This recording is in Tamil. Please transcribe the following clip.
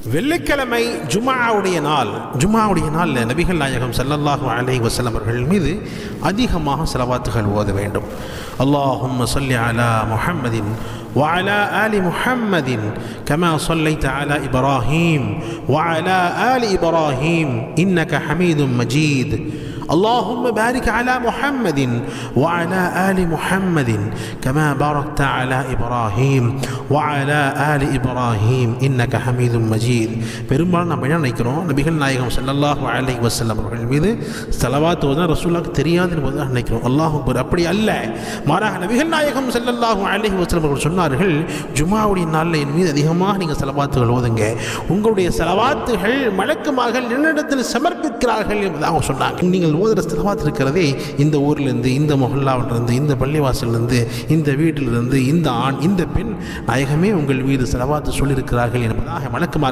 வெள்ளிக்கிழமை ஜும்ஆவுடைய நாளில் நபிகள் நாயகம் ஸல்லல்லாஹு அலைஹி வஸல்லம் அவர்கள் மீது அதிகமாக ஸலவாத்துகள் ஓத வேண்டும். அல்லாஹும்ம ஸல்லி அலா முஹம்மதின் وعلى آل محمد كما صليت على إبراهيم وعلى آل إبراهيم إنك حميد مجيد. اللهم بارك على محمد وعلى آل محمد كما باركت على إبراهيم وعلى آل إبراهيم إنك حميد مجيد. பெரும்பாலும் நம்ம என்ன நினைக்கிறோம், நபிகள் நாயகம் ஸல்லல்லாஹு அலைஹி வஸல்லம் அவர்கள் மீது ஸலவாத் ஓதுனா ரசூலுல்லாஹ்க்கு தெரியாது என்பதாக நினைக்கிறோம். அல்லாஹ் அக்பர். அப்படி அல்ல, மாறாக நபிகள் நாயகம் ஸல்லல்லாஹு அலைஹி வஸல்லம் அவர்கள் சொன்னார்கள், ஜும்ஆவுடைய நாளில் என் மீது அதிகமாக நீங்கள் ஸலவாத்துகள் ஓதுங்க, உங்களுடைய ஸலவாத்துகள் மலக்குமார்கள் என்னிடத்தில் சமர்ப்பிக்கிறார்கள் என்பதாக சொன்னாங்க. நீங்கள் ஓதுற ஸலவாத் இருக்கிறதே இந்த ஊரிலிருந்து, இந்த மொஹல்லாவிலிருந்து, இந்த பள்ளிவாசலிருந்து, இந்த வீட்டிலிருந்து, இந்த ஆண் இந்த பெண் நாயகமே உங்கள் மீது ஸலவாத்து சொல்லியிருக்கிறார்கள் என்பதாக மலக்குமார்கள்